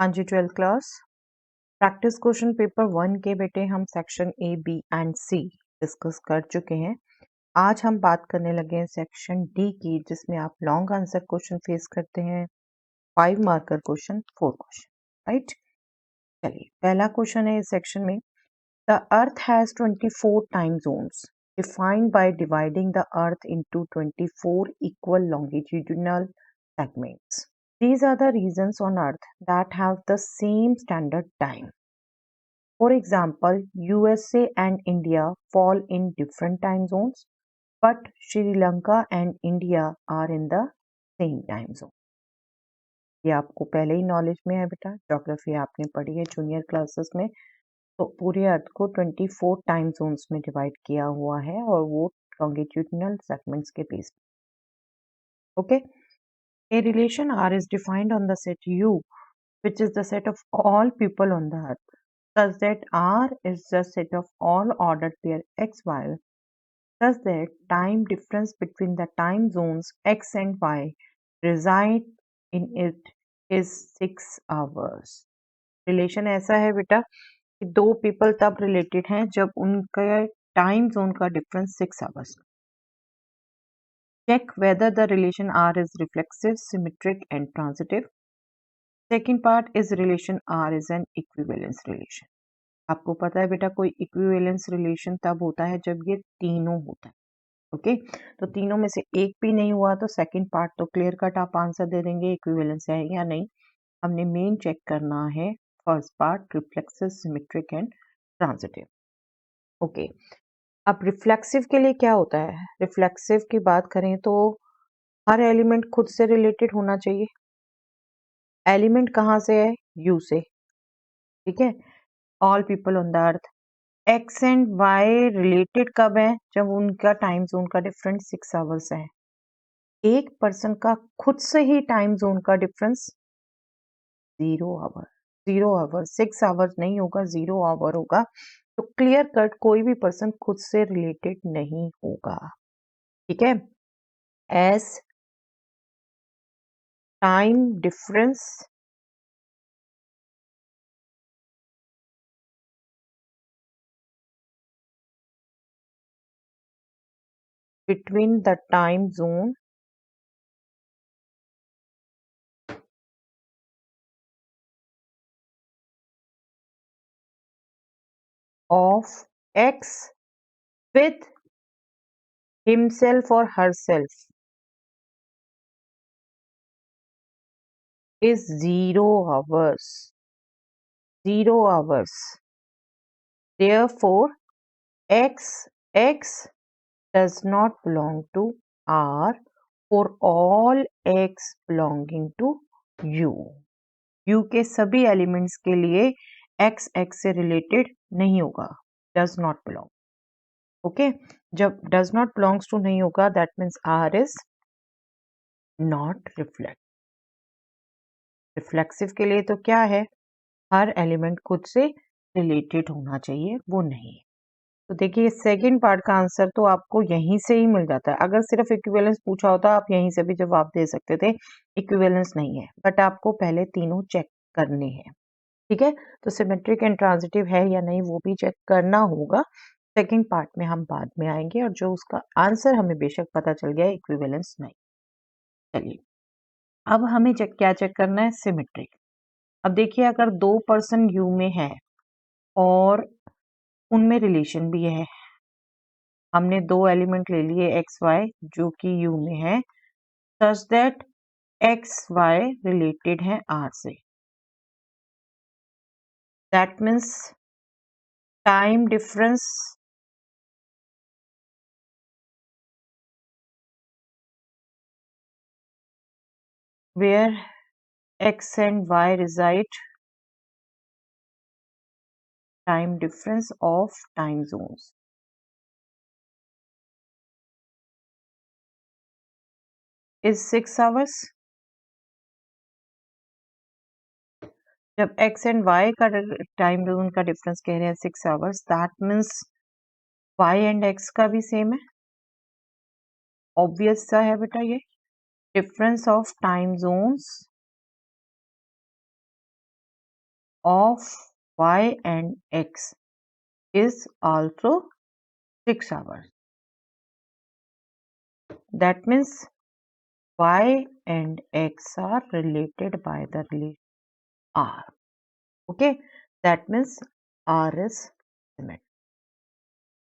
हाँ जी, 12th class practice question paper 1 के बेटे हम section A, B and C discuss कर चुके हैं। आज हम बात करने लगे हैं सेक्शन डी की, जिसमें आप लॉन्ग आंसर क्वेश्चन फेस करते हैं, 5 मार्कर क्वेश्चन, 4 क्वेश्चन, राइट। चलिए, पहला क्वेश्चन है इस सेक्शन में, the earth has 24 time zones defined by dividing the earth into 24 equal longitudinal segments. These are the regions on earth that have the same standard time. For example, USA and India fall in different time zones, but Sri Lanka and India are in the same time zone. ये आपको पहले ही knowledge में है बेटा, geography आपने पढ़ी है junior classes में। तो पूरे अर्थ को 24 टाइम जोन्स में डिवाइड किया हुआ है और वो लॉन्गिट्यूडिनल सेगमेंट्स के बेस पे। Okay, A relation R is defined on the set U, which is the set of all people on the earth, such that R is the set of all ordered pair X, Y, such that time difference between the time zones X and Y reside in it is 6 hours. Relation ऐसा है बेटा कि दो people तब related हैं जब उनका time zone का difference 6 hours. Check whether the relation R is reflexive, symmetric and transitive. Second part is relation R is an equivalence relation. आपको पता है बेटा कोई इक्विवेलेंस रिलेशन तब होता है जब ये तीनों होता है। ओके, तो तीनों में से एक भी नहीं हुआ तो सेकंड पार्ट तो क्लियर कट आप आंसर दे देंगे इक्विवेलेंस है या नहीं। हमने मेन चेक करना है first part, reflexive, symmetric and transitive. Okay, अब रिफ्लेक्सिव के लिए क्या होता है? रिफ्लेक्सिव की बात करें तो हर एलिमेंट खुद से रिलेटेड होना चाहिए। एलिमेंट कहाँ से है? यू से, ठीक है। All people on the earth, X and Y related कब है? जब उनका टाइम जोन का डिफरेंस 6 आवर्स है। एक पर्सन का खुद से ही टाइम जोन का डिफरेंस 0 आवर, 0 आवर, 6 आवर नहीं होगा, 0 आवर होगा। तो क्लियर कट कोई भी पर्सन खुद से रिलेटेड नहीं होगा, ठीक है। As time difference between the time zone of X with himself or herself is 0 hours. 0 hours. Therefore, X does not belong to R for all X belonging to U. U के सभी elements के लिए X से related नहीं होगा, does not belong. Okay, जब does not belongs to नहीं होगा, that means R is not reflect. Reflexive के लिए तो क्या है? हर एलिमेंट खुद से रिलेटेड होना चाहिए, वो नहीं है। तो देखिए सेकंड पार्ट का आंसर तो आपको यहीं से ही मिल जाता है। अगर सिर्फ इक्विवेलेंस पूछा होता आप यहीं से भी जवाब दे सकते थे। इक्विवेलेंस नहीं है, बट आपको पहले तीनों चेक करने हैं, ठीक है। तो सिमेट्रिक एंड ट्रांजिटिव है या नहीं वो भी चेक करना होगा। सेकंड पार्ट में हम बाद में आएंगे, और जो उसका आंसर हमें बेशक पता चल गया इक्विवेलेंस नहीं। चलिए, अब हमें क्या चेक करना है? सिमेट्रिक। अब देखिए, अगर दो पर्सन यू में है और उनमें रिलेशन भी है, हमने दो एलिमेंट ले लिए एक्स वाई जो कि यू में है, such that X Y related है आर से। That means time difference where x and y reside, time difference of time zones is 6 hours. जब x and y का टाइम जोन का डिफरेंस कह रहे हैं 6 hours, that means y and x का भी सेम है। ऑब्वियस सा है बेटा, ये difference of time zones of y and x is also 6 hours. That means y and x are related by the relation r. Okay, that means r is symmetric.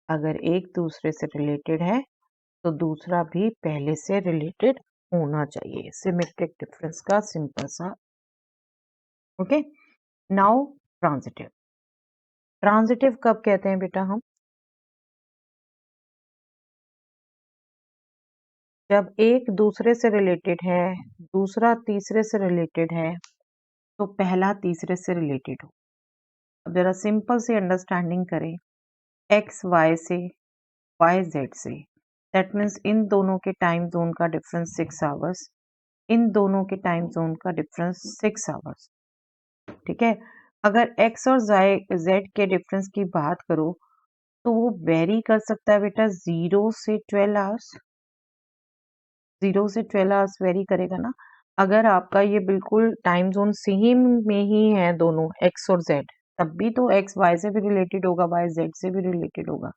अगर एक दूसरे से रिलेटेड है तो दूसरा भी पहले से रिलेटेड होना चाहिए. सिमेट्रिक डिफरेंस का सिंपल सा. Okay, now transitive. ट्रांजिटिव कब कहते हैं बेटा हम? जब एक दूसरे से रिलेटेड है, दूसरा तीसरे से रिलेटेड है, तो पहला तीसरे से रिलेटेड हो. अब जरा सिंपल से अंडरस्टैंडिंग करें. एक्स वाई से, वाई जेड से, दैट मीन्स इन दोनों के टाइम जोन का डिफरेंस 6 आवर्स, इन दोनों के टाइम जोन का डिफरेंस 6 आवर्स. ठीक है, अगर एक्स और जेड के डिफरेंस की बात करो तो वो वेरी कर सकता है बेटा 0 से 12 आवर्स. 0 से 12 आवर्स वेरी करेगा ना. अगर आपका ये बिल्कुल टाइम जोन सेम में ही है दोनों एक्स और जेड, तब भी तो एक्स वाई से भी रिलेटेड होगा, वाई जेड से भी रिलेटेड होगा,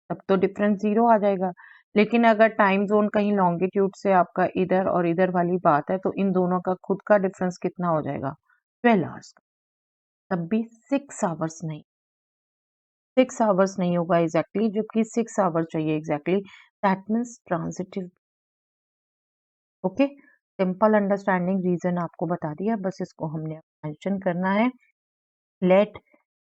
तब तो डिफरेंस 0 आ जाएगा. लेकिन अगर टाइम जोन कहीं लॉन्गिट्यूड से आपका इधर और इधर वाली बात है तो इन दोनों का खुद का डिफरेंस कितना हो जाएगा? 12 आवर्स का. तब भी 6 आवर्स नहीं, 6 आवर्स नहीं होगा एग्जैक्टली, जबकि 6 आवर्स चाहिए exactly. That means transitive. Okay, simple understanding reason आपको बता दिया, बस इसको हमने मेंशन करना है. Let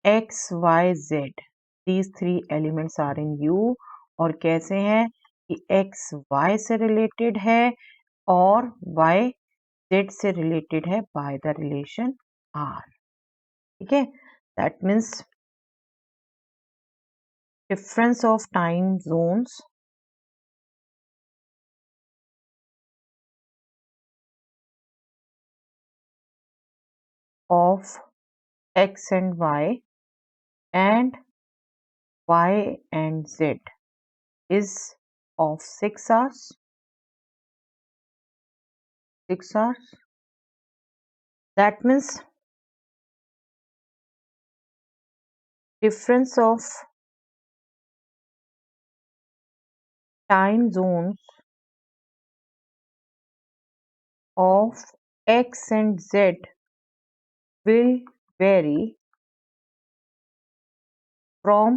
X Y Z these 3 elements are in U. और कैसे हैं कि एक्स वाई से रिलेटेड है और वाई जेड से रिलेटेड है बाय द रिलेशन आर. ठीक है, that means difference of time zones of x and y and y and z is of 6 hours. 6 hours. That means difference of time zones of x and z will vary from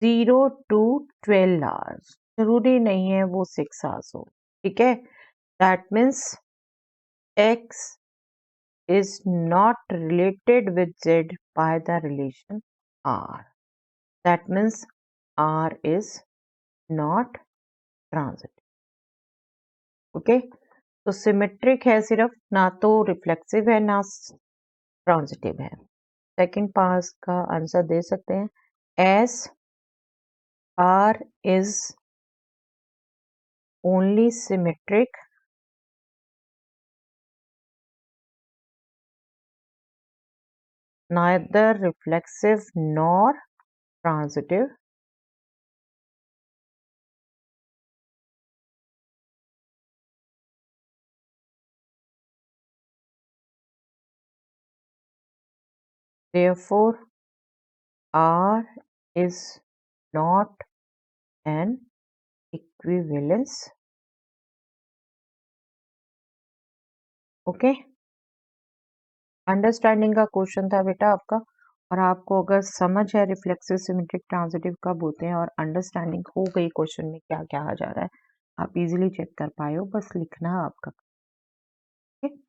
0 to 12 hours. जरूरी नहीं है वो 6 hours हो. ठीक है, that means x is not related with z by the relation r. That means r is not transitive. Okay, तो symmetric है सिर्फ, ना तो रिफ्लेक्सिव है ना ट्रांजिटिव है. सेकंड पार्ट का आंसर दे सकते हैं. S R is only symmetric neither reflexive nor transitive. Therefore, R is not an equivalence. Okay, understanding का क्वेश्चन था बेटा आपका. और आपको अगर समझ है रिफ्लेक्सिव सिमेट्रिक ट्रांजिटिव कब होते हैं और अंडरस्टैंडिंग हो गई क्वेश्चन में क्या क्या आ जा रहा है, आप इजीली चेक कर पाए हो. बस लिखना है आपका. ठीक?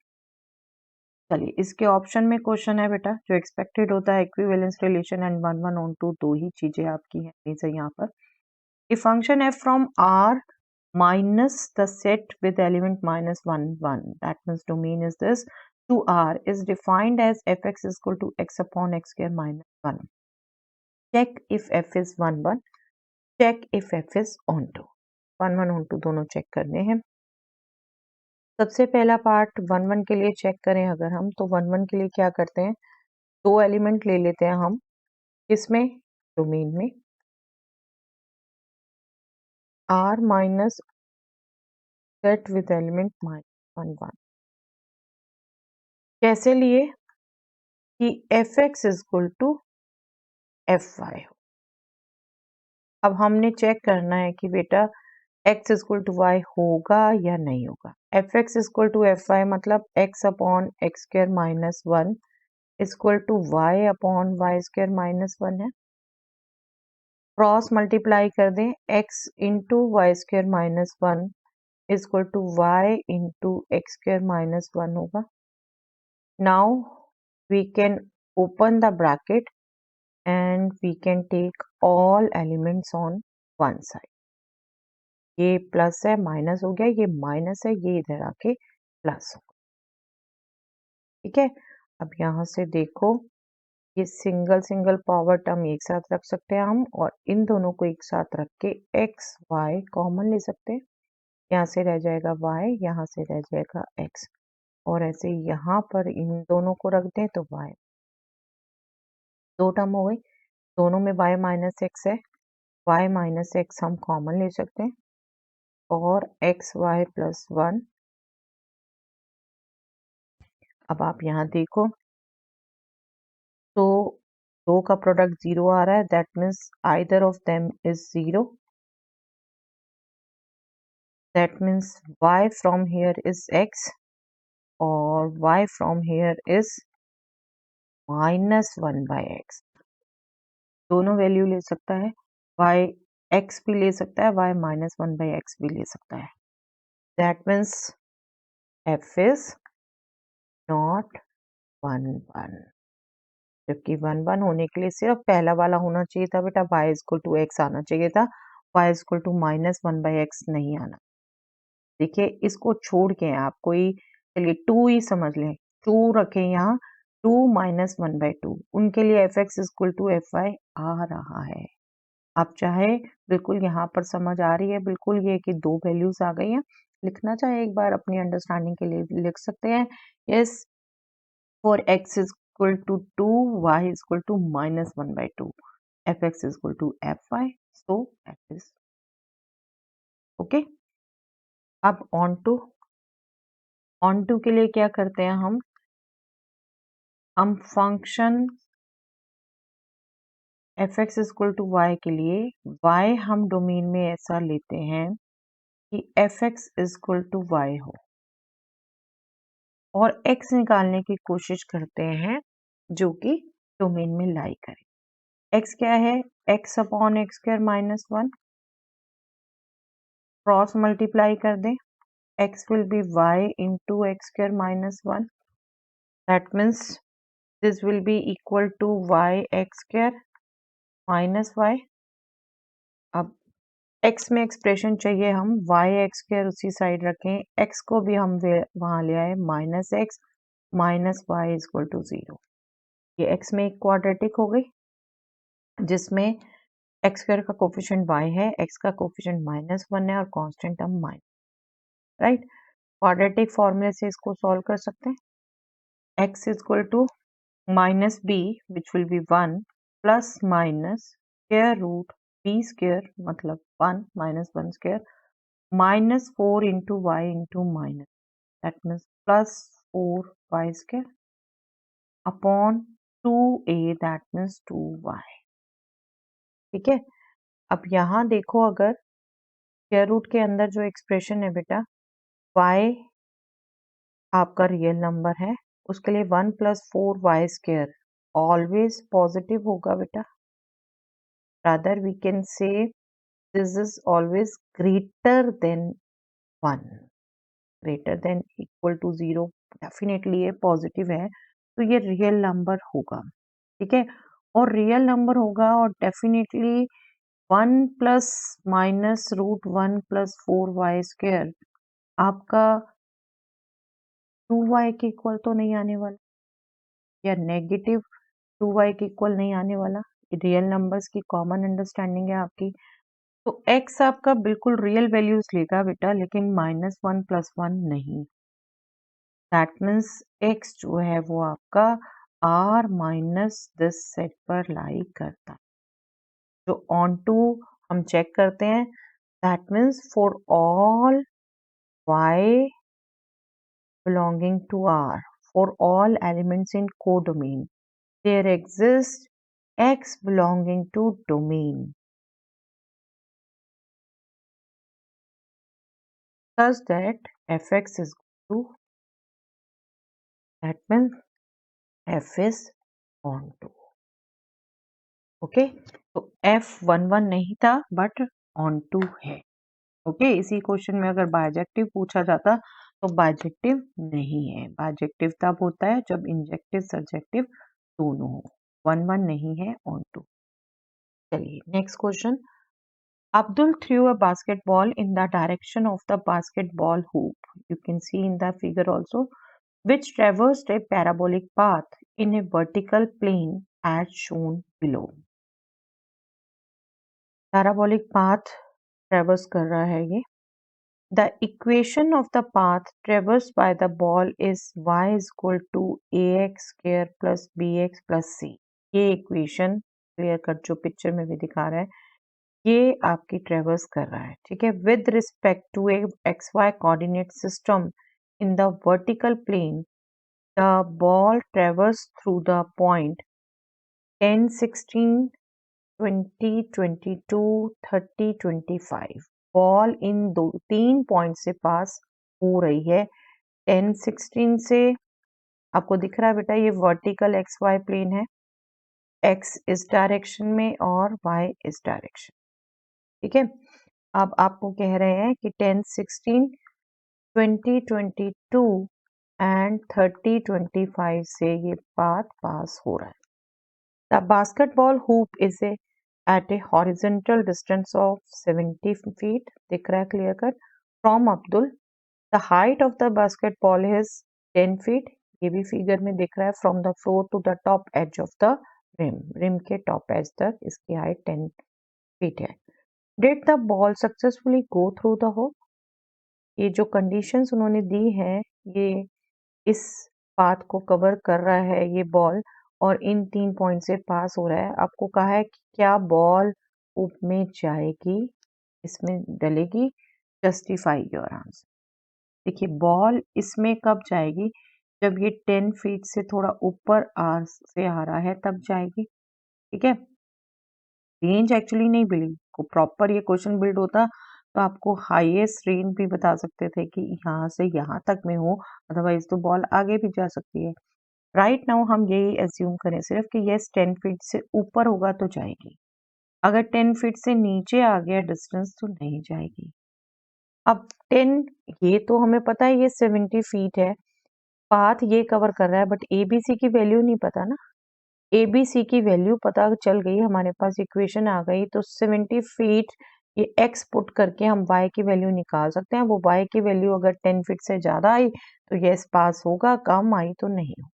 चलिए, इसके ऑप्शन में क्वेश्चन है बेटा जो एक्सपेक्टेड होता है इक्विवेलेंस रिलेशन एंड 1 1 ऑन 2, दो ही चीजें आपकी हैं से यहाँ पर. A function f from R minus the set with element minus 1 1, that means domain is this, to R is defined as fx is equal to x upon x square minus 1. Check if f is 1 1, check if f is onto. 1 1 onto दोनों check करने हैं. सबसे पहला part 1 1 के लिए check करें अगर हम, तो 1 1 के लिए क्या करते हैं, दो एलिमेंट ले लेते हैं हम. इसमें डोमेन में R minus set with element minus 1 1. कैसे लिए कि F X equal to F Y हो। अब हमने चेक करना है कि बेटा x इक्वल टू वाई होगा या नहीं होगा। F X equal to F Y मतलब x upon X square minus one equal to Y upon Y square minus one है। क्रॉस मल्टीप्लाई कर दें, x into Y square minus one equal to Y into X square minus one होगा। Now we can open the bracket and we can take all elements on one side। ये plus है, minus हो गया, ये minus है, ये इधर आके प्लस हो गया। ठीक है, अब यहाँ से देखो ये सिंगल सिंगल पावर टर्म एक साथ रख सकते हैं हम, और इन दोनों को एक साथ रख के एक्स वाई कॉमन ले सकते हैं। यहाँ से रह जाएगा वाई, यहाँ से रह जाएगा एक्स, और ऐसे यहाँ पर इन दोनों को रख दें तो वाई, दो टर्म हो गई, दोनों में y माइनस एक्स है, y माइनस एक्स हम कॉमन ले सकते हैं, और एक्स वाई प्लस वन। अब आप यहाँ देखो तो दो का प्रोडक्ट जीरो आ रहा है, that means either of them is zero, that means y from here is x और y from here is minus one by x. दोनों वैल्यू ले सकता है, y x भी ले सकता है, y minus one by x भी ले सकता है। That means f is not one one, जबकि वन वन होने के लिए सिर्फ पहला वाला होना चाहिए था बेटा, y इक्वल टू एक्स आना चाहिए था, y equal to minus one by X नहीं आना। देखिए इसको छोड़ के आप कोई, चलिए टू ही समझ लें, टू रखें यहाँ, two minus one by two, उनके लिए F X equal to F Y आ रहा है। आप चाहे बिल्कुल यहाँ पर समझ आ रही है बिल्कुल ये कि दो वैल्यूज आ गई हैं, लिखना चाहे एक बार अपनी अंडरस्टैंडिंग के लिए लिख सकते हैं। Yes, for x is equal to 2, y is equal to minus 1 by 2, fx is equal to fy, so f is okay। अब on to के लिए क्या करते हैं हम function fx is equal to y के लिए y हम डोमेन में ऐसा लेते हैं कि fx is equal to y हो, और x निकालने की कोशिश करते हैं जो कि डोमेन में लाई करे। x क्या है, x upon x square minus one, cross multiply कर दें, x will be y into x square minus 1, that means this will be equal to y x square minus y। अब x में expression चाहिए, हम y x square उसी side रखें, x को भी हम वहां ले आए minus X minus Y equal to zero. ये x में एक क्वाड्रेटिक हो गई जिसमें x स्क्वायर का कोफिशिएंट y है, x का कोफिशिएंट माइनस वन है और constant term minus, right. Quadratic फॉर्मूले से इसको सॉल्व कर सकते हैं। x इक्वल टू minus b which will be 1 plus minus square root b square मतलब 1 minus 1 square minus 4 into y into minus, that means plus 4y square upon 2a, that means 2y। ठीक है, अब यहाँ देखो अगर स्क्वायर रूट के अंदर जो एक्सप्रेशन है बेटा, y आपका रियल नंबर है, उसके लिए 1 plus 4y square always positive होगा बेटा। rather we can say this is always greater than 1, greater than equal to 0, definitely ये पॉजिटिव है तो ये रियल नंबर होगा। ठीक है, और रियल नंबर होगा और definitely 1 plus minus root 1 plus 4y square आपका 2y के इक्वल तो नहीं आने वाला, या नेगेटिव 2y के इक्वल नहीं आने वाला। रियल नंबर्स की कॉमन अंडरस्टैंडिंग है आपकी, तो x आपका बिल्कुल रियल वैल्यूज लेगा बेटा, लेकिन माइनस वन प्लस वन नहीं। दैट मीन्स x जो है वो आपका r माइनस दिस सेट पर लाई करता है। जो ऑन टू हम चेक करते हैं, that means for all y belonging to r, for all elements in codomain, there exists x belonging to domain such that fx is equal to, that means f is onto. Okay, तो f11 नहीं था but onto है. Okay, इसी question में अगर बायजेक्टिव पूछा जाता तो बायजेक्टिव नहीं है. बायजेक्टिव तब होता है जब इंजेक्टिव सब्जेक्टिव दोनों हो. 11 नहीं है, onto. चलिए next question. Abdul threw a basketball in the direction of the basketball hoop. You can see in the figure also, which traversed a parabolic path in a vertical plane as shown below. Parabolic path traverse कर रहा है ये. The equation of the path traversed by the ball is y is equal to ax square plus bx plus c. ये equation clear cut जो picture में भी दिखा रहा है ये आपकी ट्रेवर्स कर रहा है. ठीक है, with respect to a X Y coordinate system in the vertical plane the ball traverse through the point 10 16 20 22 30 25. Ball इन दो तीन पॉइंट से पास हो रही है. 10 16 से आपको दिख रहा है बेटा ये वर्टिकल एक्स वाई प्लेन है. एक्स इस डायरेक्शन में और वाई इस डायरेक्शन. ठीक है, अब आपको कह रहे हैं कि 10 16 20 22 एंड 30 25 से ये पाथ पास हो रहा है. The basketball hoop is at a horizontal distance of 70 feet. दिख रहा है clear cut from Abdul. The height of the basketball is 10 feet. ये भी फिगर में दिख रहा है from the floor to the top edge of the rim. Rim के टॉप एज तक इसकी हाइट 10 फीट है. Did the ball successfully go through the hole? ये जो कंडीशंस उन्होंने दी है ये इस पाथ को कवर कर रहा है ये बॉल और इन 3 पॉइंट से पास हो रहा है. आपको कहा है कि क्या बॉल हुप में जाएगी, इसमें डलेगी. Justify your answer. देखिए बॉल इसमें कब जाएगी, जब ये 10 फीट से थोड़ा ऊपर से आ रहा है तब जाएगी. ठीक है, रेंज एक्चुअली नहीं मिली को प्रॉपर ये क्वेश्चन बिल्ड होता तो आपको हाईएस्ट रेंज भी बता सकते थे कि यहाँ से यहाँ तक में हो, अदरवाइज तो बॉल आगे भी जा सकती है. राइट नाउ हम यही एज्यूम करें सिर्फ कि यस 10 फीट से ऊपर होगा तो जाएगी. अगर 10 फीट से नीचे आ गया डिस्टेंस तो नहीं जाएगी. अब 10 ये तो हमें पता है ये 70 फीट है. पाथ ये कवर कर रहा है बट एबीसी की वैल्यू नहीं पता ना. एबीसी की वैल्यू पता चल गई, हमारे पास इक्वेशन आ गई तो 70 फीट ये एक्स पुट करके हम y की वैल्यू निकाल सकते हैं. वो y की वैल्यू अगर 10 फीट से ज़्यादा आई तो यस पास होगा, कम आई तो नहीं हो.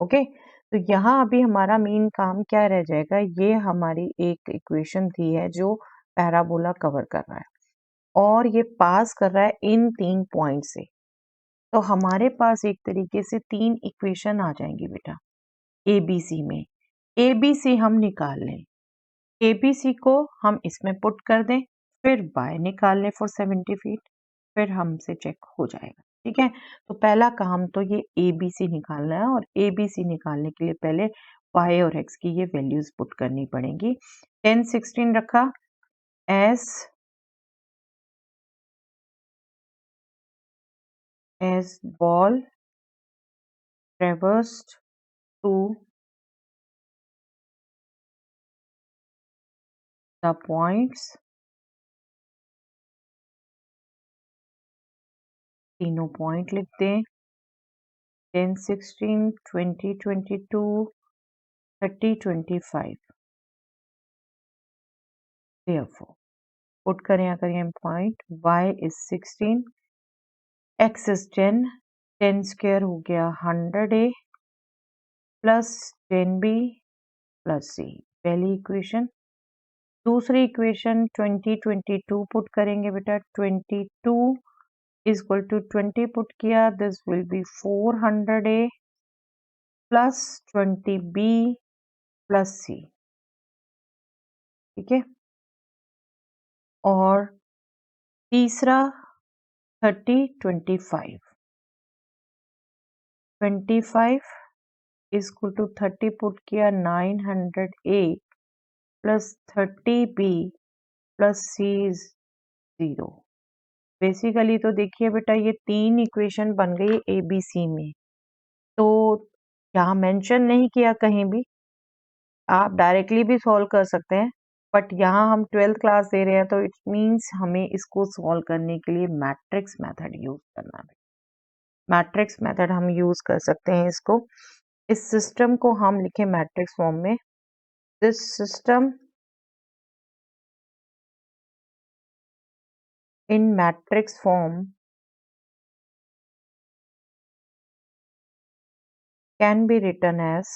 ओके, तो यहाँ अभी हमारा मेन काम क्या रह जाएगा, ये हमारी एक इक्वेशन दी है जो पैराबोला कवर कर रहा है और ये पास कर रहा है इन 3 पॉइंट से. तो हमारे पास एक तरीके से 3 इक्वेशन आ जाएंगी बेटा एबीसी में. एबीसी हम निकाल लें, एबीसी को हम इसमें पुट कर दें, फिर बाय निकाल लें फॉर 70 फीट, फिर हमसे चेक हो जाएगा. ठीक है, तो पहला काम तो ये एबीसी निकालना है और एबीसी निकालने के लिए पहले वाई और एक्स की ये वैल्यूज पुट करनी पड़ेंगी. 10 16 रखा as ball traversed through the points, तीनों पॉइंट लिख दें. 10 16 20 22 30 25. therefore पुट करें अगर ये point y is 16, x is 10, 10 square हो गया 100a plus 10b plus c. पहली इक्वेशन. दूसरी इक्वेशन 20 22 पुट करेंगे बेटा. 22 इज इक्वल टू 20 पुट किया, this will B 400a plus 20b plus c. ठीक है, और तीसरा 30 25 इक्वल टू 30 पुट किया 900A plus 30B plus C is 0। Basically तो देखिए बेटा ये 3 इक्वेशन बन गई ABC में, तो यहाँ मेंशन नहीं किया कहीं भी, आप डायरेक्टली भी सॉल्व कर सकते हैं, बट यहाँ हम 12th क्लास दे रहे हैं तो इट मीन्स हमें इसको सॉल्व करने के लिए मैट्रिक्स मेथड यूज करना है। मैट्रिक्स मेथड हम यूज कर सकते हैं इसको। इस सिस्टम को हम लिखे मैट्रिक्स फॉर्म में, this system in matrix form can be written as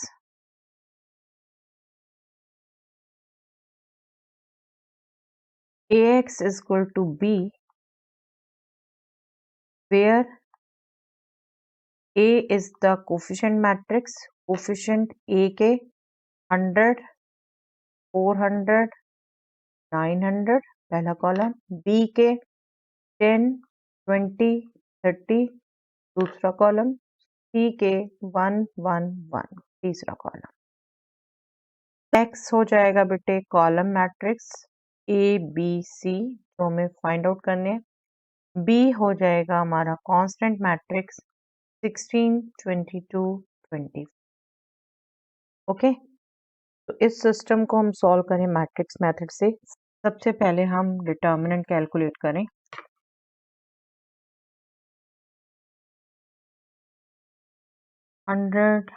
AX is equal to B, where A is the coefficient matrix, coefficient A के 100, 400, 900 पहला कॉलम, B के 10, 20, 30 दूसरा कॉलम, C के 1, 1, 1 तीसरा कॉलम। X हो जाएगा बेटे column matrix A, B, C जो हमें फाइंड आउट करने हैं। B हो जाएगा हमारा कांस्टेंट मैट्रिक्स 16, 22, 20। ओके, तो इस सिस्टम को हम सॉल्व करें मैट्रिक्स मेथड से। सबसे पहले हम डिटर्मिनेंट कैलकुलेट करें। हंड्रेड,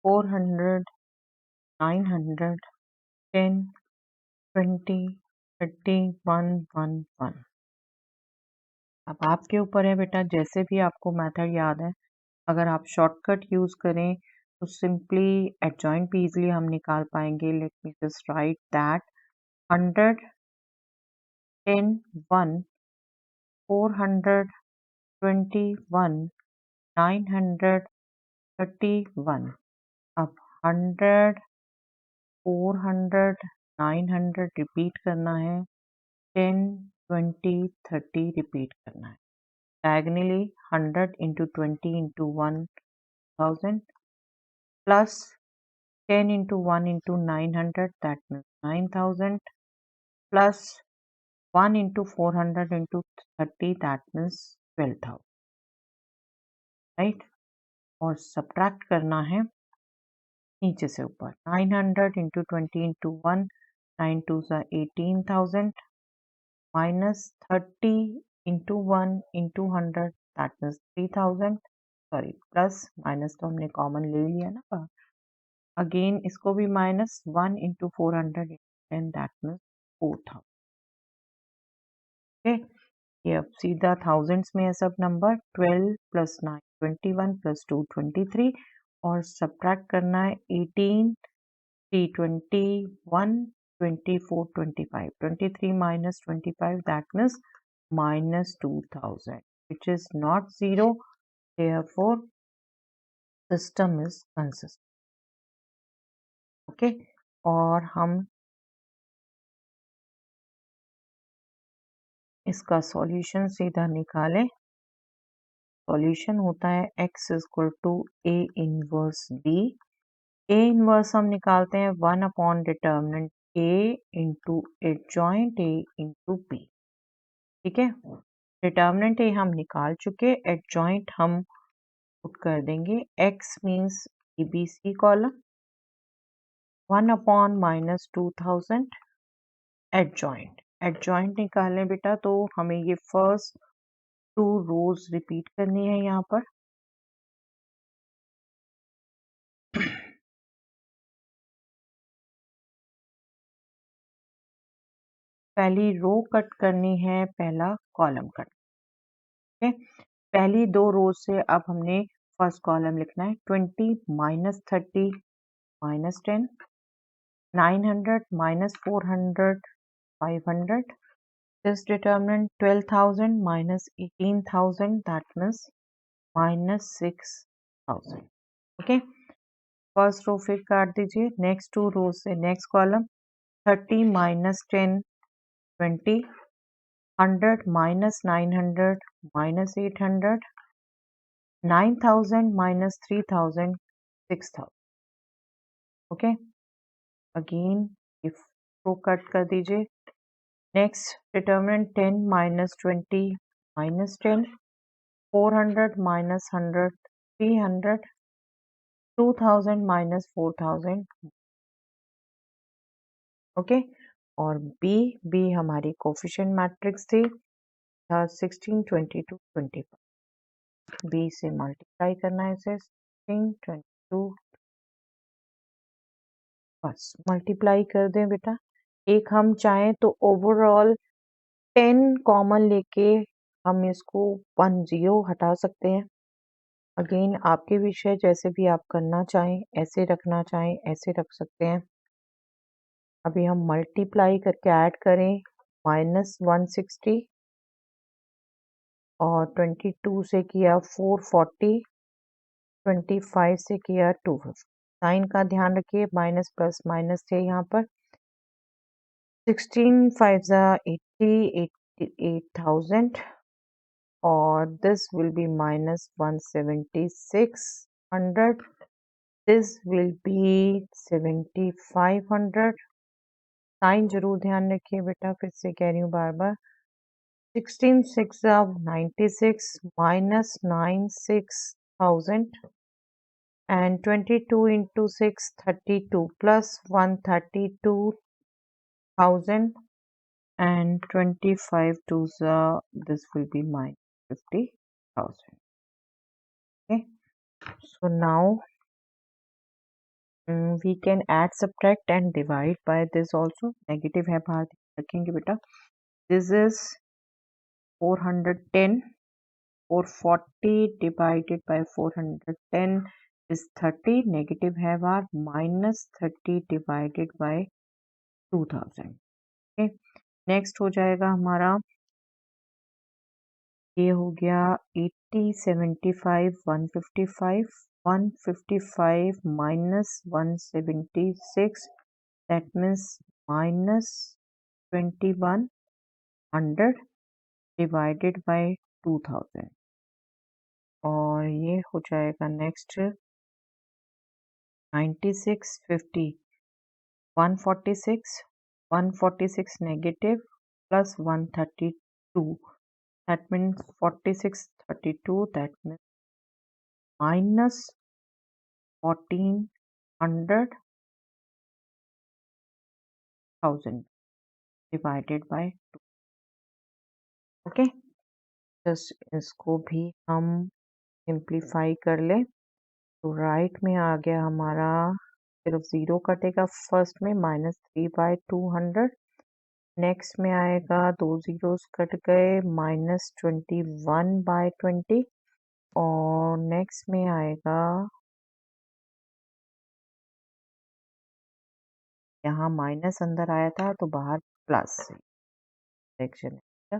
400, 900, 10, 20, 30, 1, 1, 1। अब आपके ऊपर है बेटा, जैसे भी आपको मेथड याद है, अगर आप शॉर्टकट यूज करें तो सिंपली एडजॉइंट भी इजीली हम निकाल पाएंगे। Let me just right that 100, 10, 1, 400, 21, 900, 31। अब 100, 400, 900 रिपीट करना है, 10, 20, 30 रिपीट करना है। Diagonally 100 into 20 into 1000 plus 10 into 1 into 900, that means 9000, plus 1 into 400 into 30, that means 12,000, right? और सब्ट्रैक्ट करना है नीचे से ऊपर, 900 into 20 into 1, 9 2s are 18,000, minus 30 into 1 into 100, that means 3000, sorry plus minus तो हमने कॉमन ले लिया ना, अगेन इसको भी minus 1 into 400 and that means 4000। Okay, ये अब सीधा थाउजेंड्स में है सब नंबर। 12 प्लस 9 21 प्लस 2 23 और सब्ट्रैक्ट करना है 18 3 21 24 25 23 minus 25 that means minus 2000 which is not zero, therefore system is consistent। Okay, और हम इसका सॉल्यूशन सीधा निकालें। सॉल्यूशन होता है x is equal to a inverse b। a inverse हम निकालते हैं 1 upon determinant a into adjoint a into b। ठीक है, डिटर्मिनेंट a हम निकाल चुके, एडजॉइंट हम पुट कर देंगे। x means abc column, 1 upon minus 2000 adjoint. Adjoint निकालें बेटा तो हमें ये फर्स्ट 2 रोज रिपीट करनी है यहाँ पर। पहली रो कट करनी है, पहला कॉलम कट। ओके, पहली 2 रोज से अब हमने फर्स्ट कॉलम लिखना है। 20 minus 30 minus 10, 900 minus 400 500, this determinant 12,000 minus 18,000 that means minus 6,000। Okay, first row फिर काट दीजिए। नेक्स्ट 2 रोज से next column 30 minus 10 20, 100 minus 900 minus 800, 9,000 minus 3,000 6000. Okay, again if को कट कर दीजिए. Next determinant 10 minus 20 minus 10, 400 minus 100 300, 2000 minus 4000. Okay, और B हमारी coefficient matrix थी 16 22 25. बी से मल्टीप्लाई करना है इसे 16 22. बस मल्टीप्लाई कर दें बेटा. एक हम चाहें तो ओवरऑल 10 कॉमन लेके हम इसको 10 हटा सकते हैं. अगेन आपके विषय, जैसे भी आप करना चाहें, ऐसे रखना चाहें ऐसे रख सकते हैं. अभी हम मल्टीप्लाई करके ऐड करें -160 और 22 से किया 440, 25 से किया 250. साइन का ध्यान रखिए, माइनस प्लस माइनस थे यहाँ पर. 16 5 80, 88,000 और this will be minus 17600. This will be 7500. Sign जरूर ध्यान रखिए बेटा, फिर से कह रही हूँ बार बार. 16 6 96 minus 96,000 and 22 into 6 32 plus 132,000 and 25 to this will be minus 50,000. Okay, so now we can add, subtract and divide by this also. Negative है बाहर रखेंगे बेटा. This is 410. 440 divided by 410 is 30. Negative है बाहर. minus 30 divided by 2000. Okay, next हो जाएगा हमारा, ये हो गया 80 75 155. 155 minus 176, that means minus 2100 divided by 2000. और ये हो जाएगा next 96 50 146. 146 negative plus 132, that means 46 32, that means minus 1400,000 divided by 2. Okay, just इसको भी हम सिंप्लीफाई कर ले. तो राइट में आ गया हमारा, सिर्फ 0 कटेगा फर्स्ट में, -3/200. नेक्स्ट में आएगा 2 zeros कट गए, -21/20. और नेक्स्ट में आएगा, यहाँ माइनस अंदर आया था तो बाहर प्लस सेक्शन में.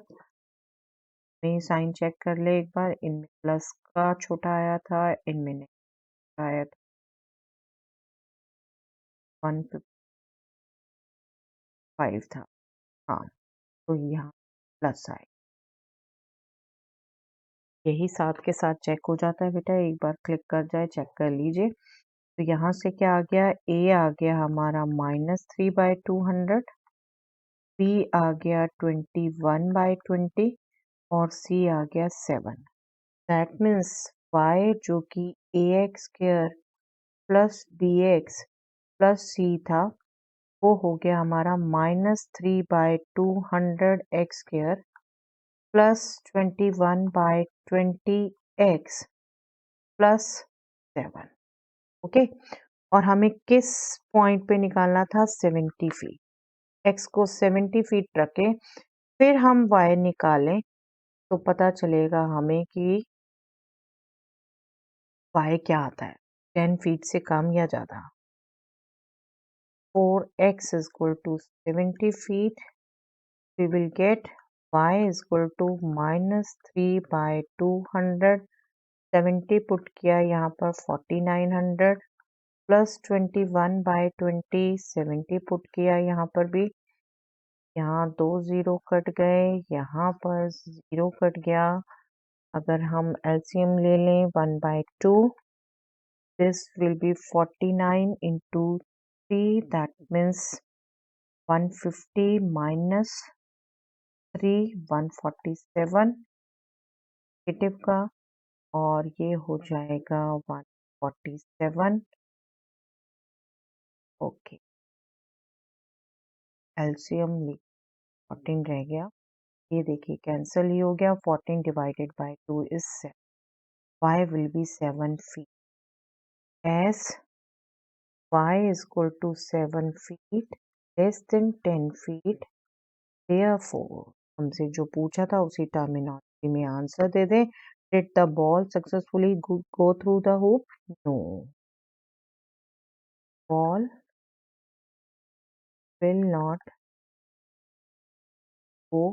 साइन चेक कर ले एक बार. इनमें प्लस का छोटा आया था, इनमें नहीं आया था. 155 था. हाँ, तो यहाँ प्लस आए. यही साथ के साथ चेक हो जाता है बेटा, एक बार क्लिक कर जाए चेक कर लीजिए. तो यहाँ से क्या आ गया, ए आ गया हमारा -3/200, बी आ गया 21/20 और सी आ गया 7. दैट मीन्स y जो कि ax² plus bx plus c था, वो हो गया हमारा -3/200x² plus 21/20x plus 7. Okay, और हमें किस पॉइंट पे निकालना था, 70 फीट. x को 70 फीट रखें, फिर हम y निकालें तो पता चलेगा हमें कि y क्या आता है, 10 फीट से कम या ज़्यादा. 4x is equal to 70 feet. We will get y is equal to -3/200. 70 put किया यहाँ पर 4900 प्लस 21/20. 70 पुट किया यहाँ पर भी, यहाँ 2 0 कट गए, यहाँ पर 0 कट गया. अगर हम एलसीएम ले लें 1/2 This will be 49 into 3, that means 150 minus 3, 147 negative का, और ये हो जाएगा 147। ओके, एलसीएम 14 रह गया, ये देखिए कैंसिल ही हो गया। 14 divided by 2 is 7, y will be 7 feet, as y is equal to 7 feet less than 10 feet, therefore हमसे जो पूछा था उसी टर्मिनोलॉजी में आंसर दे दें। Did the ball successfully go through the hoop? No. Ball will not go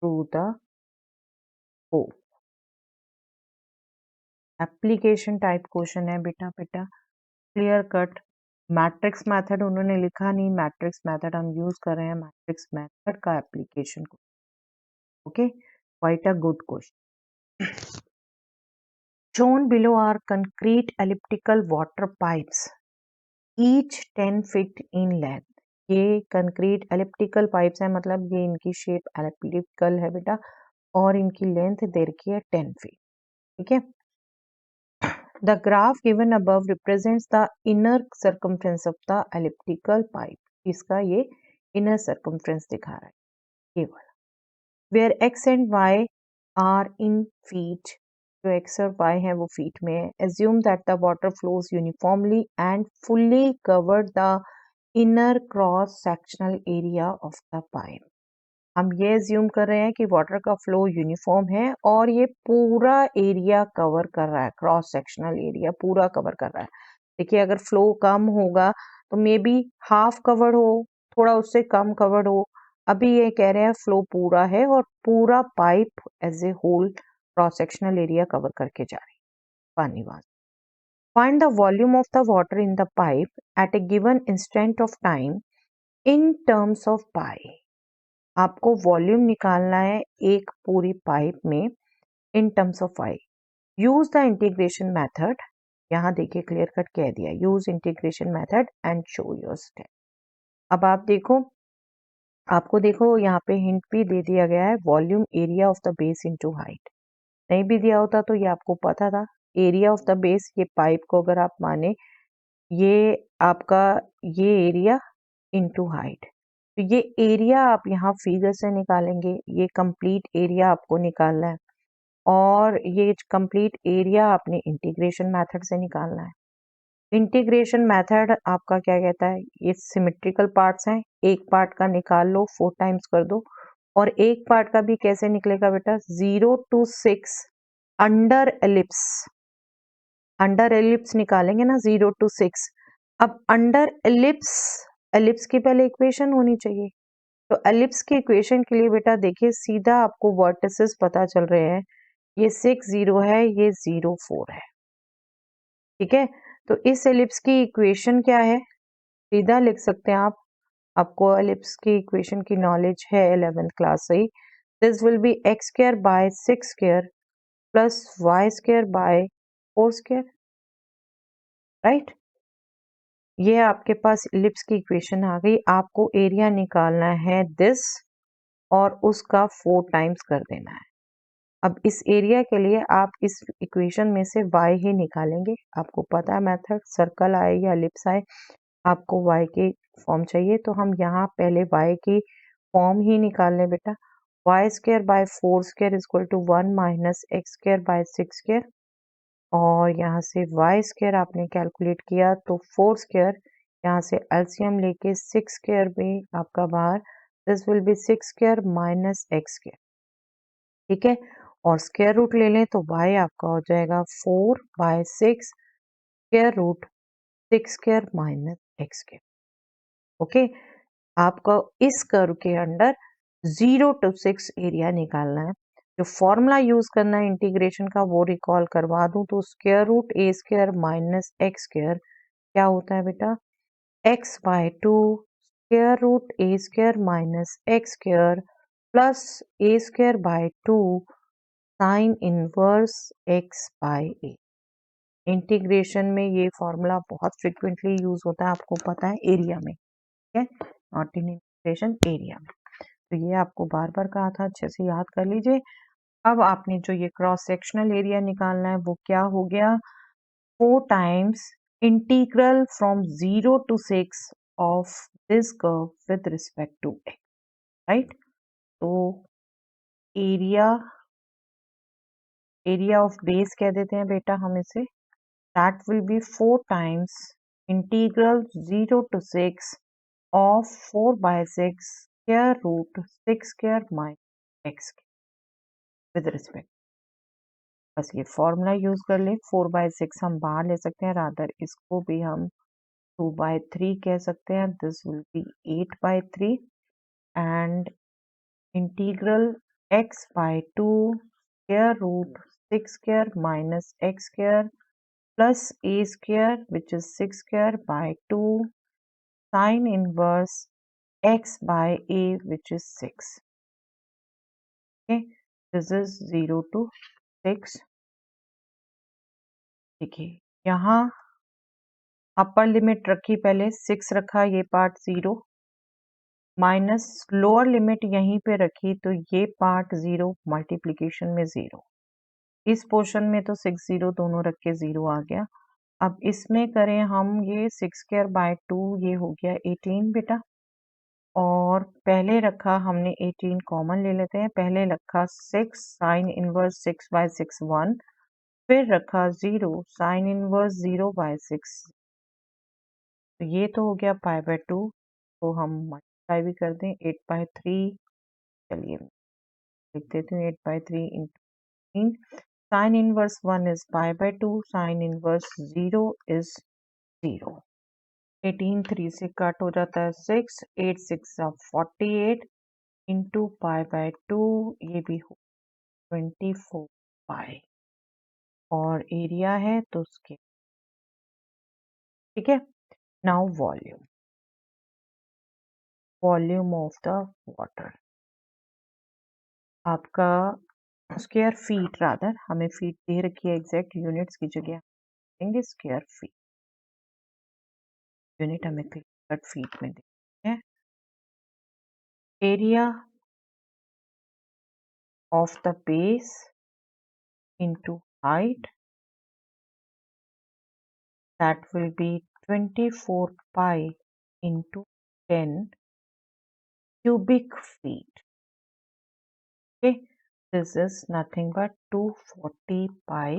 through the hoop. Application type question है बेटा, clear cut. Matrix method उन्होंने लिखा नहीं, मैट्रिक्स मेथड हम यूज कर रहे हैं, मैट्रिक्स मेथड का application. Okay, quite a good question. Shown below are concrete elliptical water pipes, each 10 feet in length. ये कंक्रीट एलिप्टिकल पाइप्स है, मतलब ये इनकी शेप एलिप्टिकल है बेटा, और इनकी लेंथ दे रखी है 10 फीट। ठीक है। The graph given above represents the inner circumference of the elliptical pipe. इसका ये inner circumference दिखा रहा है, ये वाला। Where x and y are in feet, जो x और y है वो feet में है. Assume that the water flows uniformly and fully covered the inner cross sectional area of the pipe. हम ये एज्यूम कर रहे हैं कि वाटर का फ्लो यूनिफॉर्म है और ये पूरा एरिया कवर कर रहा है, क्रॉस सेक्शनल एरिया पूरा कवर कर रहा है। देखिए अगर फ्लो कम होगा तो मे बी हाफ कवर्ड हो, थोड़ा उससे कम कवर्ड हो। अभी ये कह रहे हैं फ्लो पूरा है और पूरा pipe as a whole cross sectional area cover करके जा रही है, पानी वहां। Find the volume of the water in the pipe at a given instant of time in terms of pi. आपको वॉल्यूम निकालना है एक पूरी पाइप में in terms of pi. Use the integration method, यहाँ देखिए क्लियर कट कह दिया, use integration method and show your step. अब आप देखो, आपको देखो यहाँ पे हिंट भी दे दिया गया है, volume area of the base into height. नहीं भी दिया होता तो ये आपको पता था, एरिया ऑफ द बेस, ये पाइप को अगर आप माने ये आपका ये एरिया इनटू हाइट, तो ये एरिया आप यहाँ फिगर से निकालेंगे, ये कंप्लीट एरिया आपको निकालना है और ये कंप्लीट एरिया आपने इंटीग्रेशन मेथड से निकालना है। इंटीग्रेशन मेथड आपका क्या कहता है, ये सिमेट्रिकल पार्ट्स हैं, एक पार्ट का निकाल लो 4 टाइम्स कर दो, और एक पार्ट का भी कैसे निकलेगा बेटा, 0 to 6 under ellipse, under ellipse निकालेंगे ना 0 to 6। अब अंडर एलिप्स, एलिप्स की पहले इक्वेशन होनी चाहिए, तो एलिप्स की इक्वेशन के लिए बेटा देखिए सीधा आपको वर्टिसेस पता चल रहे हैं, ये 6 0 है, ये 0 4 है। ठीक है, तो इस एलिप्स की इक्वेशन क्या है, सीधा लिख सकते हैं आप, आपको एलिप्स की इक्वेशन की नॉलेज है 11th क्लास से ही। This will be X square by 6 square plus Y square by 4 square, right. ये आपके पास एलिप्स की इक्वेशन आ गई। आपको एरिया निकालना है दिस और उसका 4 टाइम्स कर देना है। अब इस एरिया के लिए आप इस इक्वेशन में से y ही निकालेंगे, आपको पता है मेथड, सर्कल आए या एलिप्स आए आपको y की फॉर्म चाहिए, तो हम यहाँ पहले y की फॉर्म ही निकाल लें बेटा। Y square by 4 square is equal to 1 minus X square by 6 square, और यहाँ से वाई स्क्वायर आपने कैलकुलेट किया तो 4 स्क्वायर, यहाँ से एलसीएम लेके 6 स्क्वायर भी आपका बाहर, this will B 6 square minus X square. ठीक है, और स्क्वायर रूट ले लें तो y आपका हो जाएगा 4 by 6 square root 6 square minus X square. Okay, आपको इस कर्व के अंडर 0 to 6 एरिया निकालना है। जो फॉर्मूला यूज करना है इंटीग्रेशन का वो रिकॉल करवा दूं तो square root A square minus X square क्या होता है बेटा, x by 2 square root A square minus X square plus A square by 2 sine inverse x by a। Integration में ये फॉर्मूला बहुत फ्रिक्वेंटली यूज होता है, आपको पता है, एरिया में, ठीक है, नॉट इन इंटीग्रेशन, एरिया में। तो ये आपको बार बार कहा था, अच्छे से याद कर लीजिए। अब आपने जो ये क्रॉस सेक्शनल एरिया निकालना है वो क्या हो गया, 4 times integral from 0 to 6 of this curve with respect to x, right. तो एरिया ऑफ बेस कह देते हैं बेटा हम इसे, that will be 4 times integral 0 to 6 of 4/6 square root 6 square minus x with respect, बस ये फॉर्मूला यूज कर ले। 4/6 हम बाहर ले सकते हैं, रादर इसको भी हम 2/3 कह सकते हैं, this will B 8/3 and integral x by 2 square root 6 square minus x square plus a square which is 6 square by 2 sine inverse x by a which is 6. Okay, this is 0 to 6. देखिए यहाँ upper limit रखी, पहले 6 रखा, ये part 0 minus lower limit यहीं पे रखी, तो ये पार्ट 0 मल्टीप्लीकेशन में 0, इस पोर्शन में तो 6 0 दोनों रख के 0 आ गया। अब इसमें करें हम ये 6 स्क्वायर बाय 2, ये हो गया 18 बेटा, और पहले रखा हमने 18 कॉमन ले लेते हैं, पहले रखा 6 साइन इनवर्स 6/6 1, फिर रखा 0 साइन इनवर्स 0/6, तो ये तो हो गया π/2, तो हम मल्टीप्लाई भी कर दें 8/3, चलिए लिख देती हूँ 8/3 into sine inverse 1 is π/2, sine inverse 0 is 0, 18 3 से कट हो जाता है 6, 8 6 48 इंटू π/2, ये भी हो 24 पाई, और एरिया है तो उसके, ठीक है। Now volume of the water, आपका स्क्वायर फीट, रादर हमें फीट दे रखी है, एग्जैक्ट यूनिट्स की जगह देंगे स्क्वायर फीट, यूनिट हमें क्लियर फीट में देते हैं। Area of the base into height, that will be 24 pi into 10 cubic feet. Okay, this is nothing but 240 pi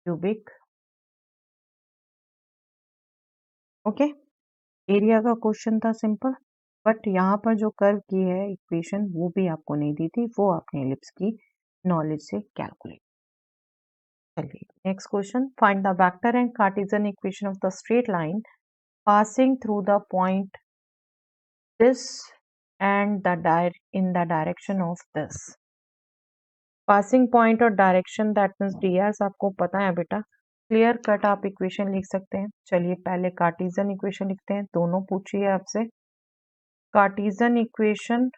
cubic. Okay, area का क्वेश्चन था सिंपल, बट यहाँ पर जो कर्व की है इक्वेशन वो भी आपको नहीं दी थी, वो आपने एलिप्स की नॉलेज से कैलकुलेट। चलिए next question, find the vector and Cartesian equation of the straight line passing through the point this and in the direction of this. Passing point और डायरेक्शन दैट मीन्स ds आपको पता है बेटा, clear cut आप equation लिख सकते हैं। चलिए पहले कार्टेशियन इक्वेशन लिखते हैं, दोनों पूछिए आपसे। Cartesian equation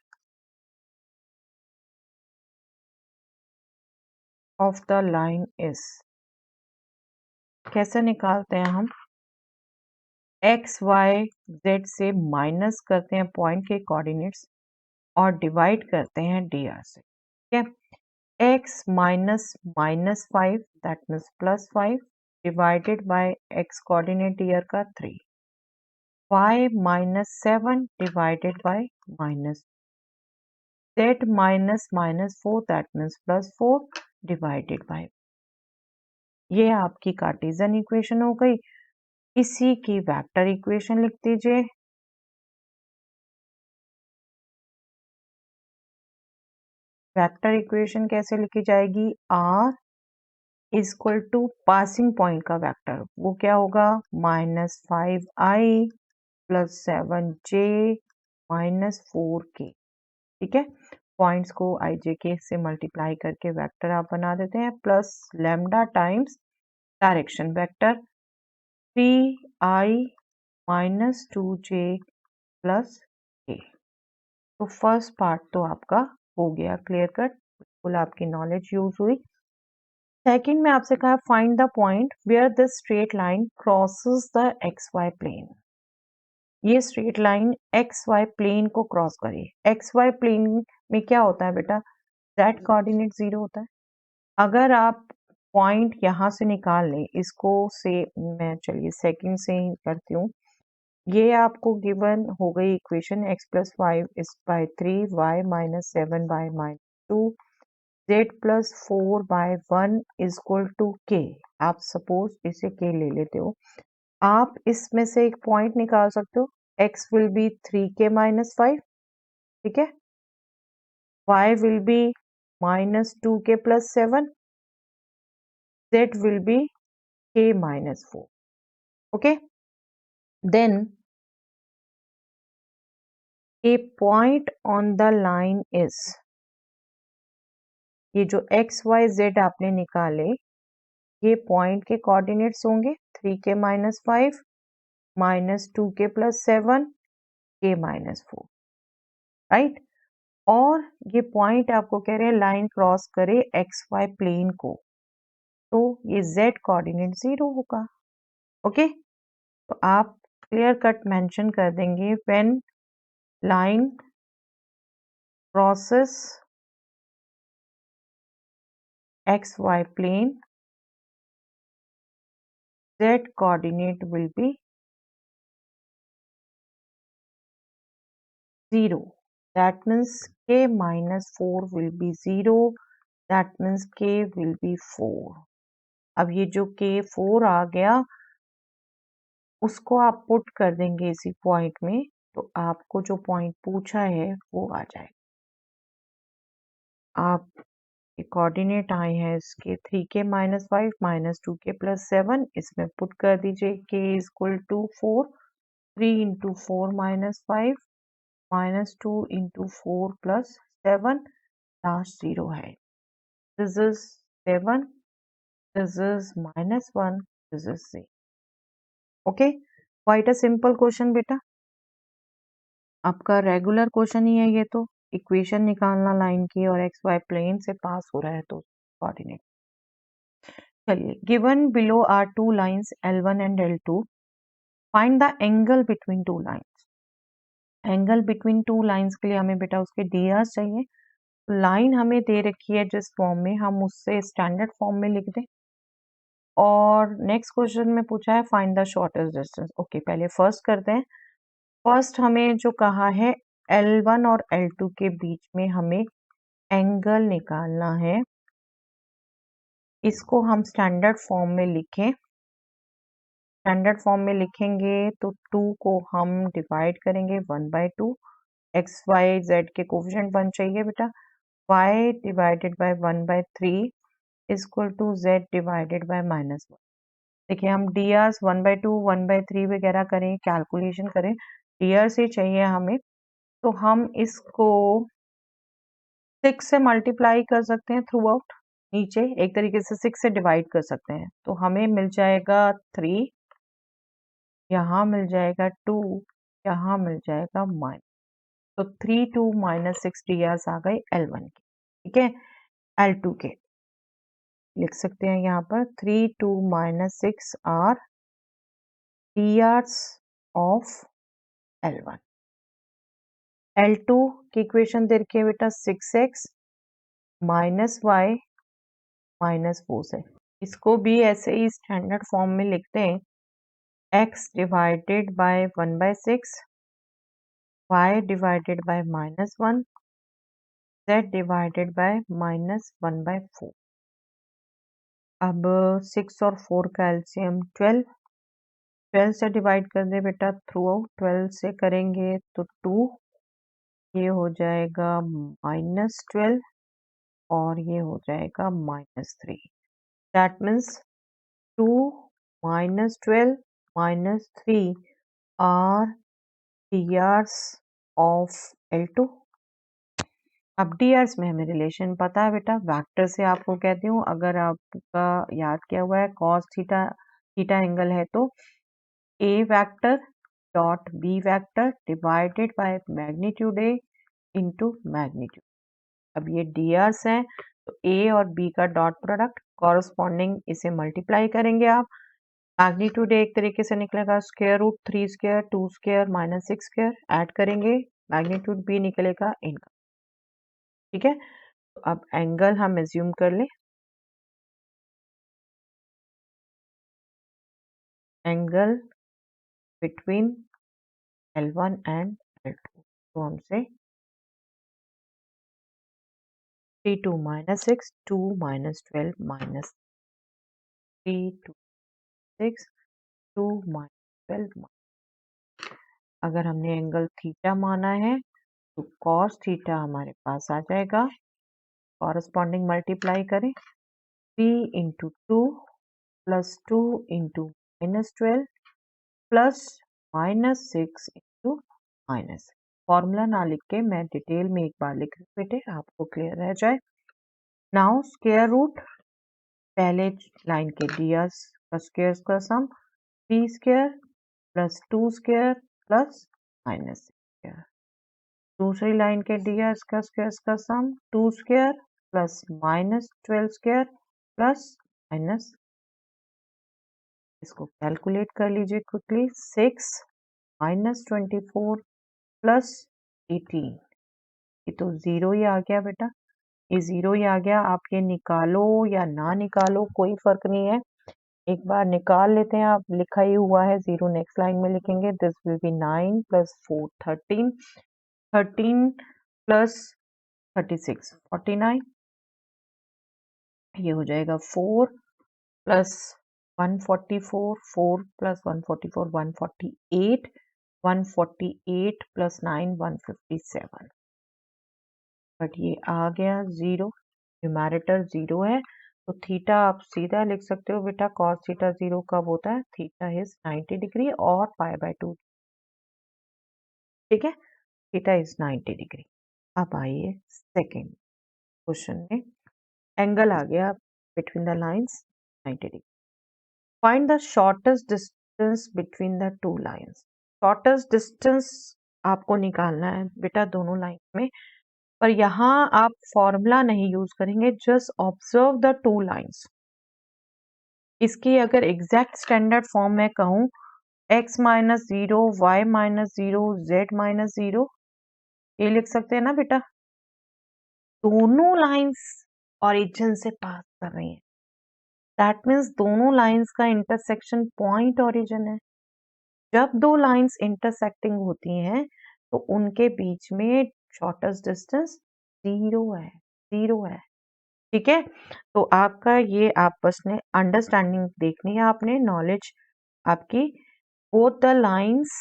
of the line is, कैसे निकालते हैं हम, x y z से माइनस करते हैं पॉइंट के कोऑर्डिनेट्स और डिवाइड करते हैं dr से, ठीक है। x minus -5 that means +5 divided by x coordinate dr का 3, y -7 divided by minus, z -4 that means +4 divided by, ये आपकी कार्टेशियन इक्वेशन हो गई। इसी की वेक्टर इक्वेशन लिख दीजिए, वेक्टर इक्वेशन कैसे लिखी जाएगी, r equal to passing point का वेक्टर, वो क्या होगा, -5i + 7j - 4k, ठीक है। पॉइंट्स को i j k से मल्टीप्लाई करके वेक्टर आप बना देते हैं, plus lambda times direction vector 3i - 2j + k। तो फर्स्ट पार्ट तो आपका हो गया क्लियर कट, बिल्कुल आपकी नॉलेज यूज हुई। सेकंड में आपसे कहा find the point where this straight line crosses the X Y plane. ये straight line X Y plane को क्रॉस करे। एक्स वाई प्लेन में क्या होता है बेटा, जेड कोऑर्डिनेट 0 होता है। अगर आप पॉइंट यहाँ से निकाल लें, इसको से मैं चलिए सेकंड से ही करती हूँ। ये आपको गिवन हो गई equation x plus 5 is by 3 y minus 7 by -2 z plus 4 by 1 is equal to k। आप सपोज इसे k ले लेते हो, आप इसमें से एक पॉइंट निकाल सकते हो, x will be 3k minus 5, ठीक है, y will be minus 2k plus 7, z will be k minus 4. Okay, then a point on the line is, ये जो x y z आपने निकाले, ये पॉइंट के कोऑर्डिनेट्स होंगे 3k minus 5 minus 2k plus 7 k minus 4, right. और ये point आपको कह रहे हैं लाइन क्रॉस करे एक्स वाई प्लेन को, तो ये z कोऑर्डिनेट 0 होगा। ओके, तो आप क्लियर कट मेंशन कर देंगे when line crosses xy plane, z coordinate will be 0. That means k minus 4 will be 0. That means k will be 4. अब ये जो k 4 आ गया, उसको आप पुट कर देंगे इसी पॉइंट में, तो आपको जो पॉइंट पूछा है वो आ जाएगा। आप कोऑर्डिनेट आए हैं इसके 3k minus 5 minus 2k plus 7, इसमें पुट कर दीजिए k is equal to 4, 3 into 4 minus 5 minus 2 into 4 plus 7, last 0 है। This is 7, this is minus 1, this is 6। Okay, quite a simple question बेटा, आपका रेगुलर क्वेश्चन ही है ये तो। इक्वेशन निकालना लाइन की और एक्स वाई प्लेन से पास हो रहा है तो कोऑर्डिनेट। चलिए, given below are two lines L1 and L2, find the angle between two lines. Angle between two lines के लिए हमें बेटा उसके डीआर चाहिए। लाइन हमें दे रखी है जिस फॉर्म में, हम उससे स्टैंडर्ड फॉर्म में लिख दें। और नेक्स्ट क्वेश्चन में पूछा है find the shortest distance. Okay, पहले फर्स्ट करते हैं। फर्स्ट हमें जो कहा है L1 और L2 के बीच में हमें एंगल निकालना है, इसको हम स्टैंडर्ड फॉर्म में लिखें। स्टैंडर्ड फॉर्म में लिखेंगे तो 2 को हम डिवाइड करेंगे 1/2, एक्स वाई जेड के कोफिशिएंट 1 चाहिए बेटा, y divided by 1/3 is equal to z divided by -1। देखिए, हम डी आर 1/2 1/3 वगैरह करें, कैलकुलेशन करें, डी आर से चाहिए हमें, तो हम इसको 6 से मल्टीप्लाई कर सकते हैं थ्रू आउट, नीचे एक तरीके से 6 से डिवाइड कर सकते हैं, तो हमें मिल जाएगा 3, यहाँ मिल जाएगा 2, यहाँ मिल जाएगा -, तो 3 2 -6 डी आर आ गए L1 के, ठीक है। L2 के लिख सकते हैं यहाँ पर 3 2 -6 are DRs of L1। L2 की इक्वेशन दे रखी है बेटा 6x माइनस वाई माइनस 4 से, इसको भी ऐसे ही स्टैंडर्ड फॉर्म में लिखते हैं, x divided by 1/6, y divided by -1, z divided bye -1/4। अब 6 और 4 का एलसीएम 12, 12 से डिवाइड कर दे बेटा थ्रू आउट, 12 से करेंगे तो 2, ये हो जाएगा -12 और ये हो जाएगा -3। That means 2 -12 -3 are DRs of L2। अब DRs में हमें रिलेशन पता है बेटा, वेक्टर से आपको कहती हूँ, अगर आपका याद किया हुआ है cos थीटा, थीटा एंगल है तो A vector dot B vector divided by magnitude A into magnitude. अब ये DRs हैं, तो ए और बी का डॉट प्रोडक्ट कॉरस्पॉन्डिंग इसे मल्टीप्लाई करेंगे आप। मैग्नीट्यूड एक तरीके से निकलेगा square root 3 square 2 square minus 6 square, add करेंगे मैग्नीट्यूड बी निकलेगा इनका। ठीक है, तो अब एंगल हम एज्यूम कर ले, angle between L1 and L2, तो हमसे 3 2 minus 6 2 minus 12 minus 3 2 6 2 minus 12 अगर हमने एंगल थीटा माना है तो कॉस थीटा हमारे पास आ जाएगा, कॉरस्पॉन्डिंग मल्टीप्लाई करें 3 into 2 plus 2 into minus 12 plus minus 6 into minus. Formula ना लिख के मैं डिटेल में एक बार लिख रही बेटे, आपको क्लियर रह जाए। नाउ स्क्वायर रूट, पहले लाइन के डियर्स का स्क्वायर का सम 3 square plus 2 square plus minus square, दूसरी लाइन के डियर्स का स्क्वायर का सम 2 square plus minus 12 square plus minus, इसको कैलकुलेट कर लीजिए क्विकली, 6 माइनस 24 प्लस 18, ये तो जीरो ही आ गया बेटा, ये जीरो ही आ गया। आप ये निकालो या ना निकालो कोई फर्क नहीं है, एक बार निकाल लेते हैं। आप लिखा ही हुआ है जीरो, नेक्स्ट लाइन में लिखेंगे this will B 9 plus 4 13 13 plus 36 49, ये हो जाएगा 4 प्लस 144 4 प्लस 144 148 148 प्लस 9 157, बट ये आ गया जीरो, न्यूमैरेटर जीरो है, तो थीटा आप सीधा लिख सकते हो बेटा, कॉस थीटा जीरो कब होता है, थीटा इज 90 डिग्री और पाई बाय 2। ठीक है, थीटा इज 90 डिग्री। अब आइए सेकेंड क्वेश्चन में, एंगल आ गया between the lines 90 degree. Find the shortest distance between the two lines. Shortest distance आपको निकालना है बेटा दोनों लाइन में, पर यहाँ आप फॉर्मूला नहीं यूज करेंगे, just observe the two lines. इसकी अगर एग्जैक्ट स्टैंडर्ड फॉर्म में कहूँ, x minus zero Y minus zero Z minus zero, ये लिख सकते हैं ना बेटा। दोनों लाइंस ओरिजिन से पास कर रही हैं, दैट मीन्स दोनों लाइंस का इंटरसेक्शन पॉइंट ओरिजिन है। जब दो लाइंस इंटरसेक्टिंग होती हैं तो उनके बीच में शॉर्टेस्ट डिस्टेंस जीरो है, जीरो है। ठीक है, तो आपका ये आप बस ने अंडरस्टैंडिंग देखनी है, आपने नॉलेज आपकी, both the lines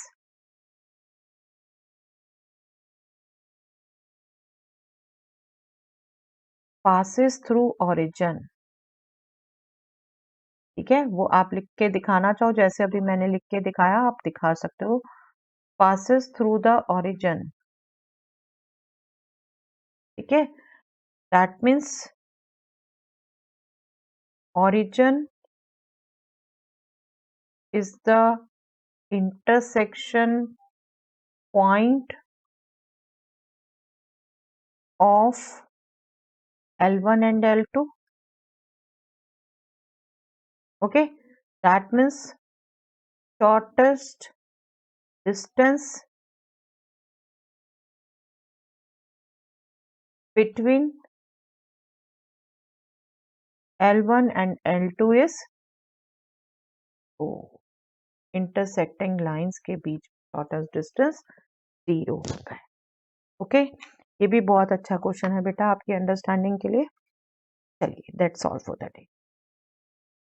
passes through origin. ठीक है, वो आप लिख के दिखाना चाहो, जैसे अभी मैंने लिख के दिखाया आप दिखा सकते हो, पासिस थ्रू द ओरिजिन। ठीक है, that means origin is the intersection point of L1 and L2. Okay, that means shortest distance between L1 and L2 is O. Intersecting lines के बीच शॉर्टेस्ट डिस्टेंस जीरो होता है। Okay, ये भी बहुत अच्छा question है बेटा आपकी अंडरस्टैंडिंग के लिए। चलिए, that's all for the day.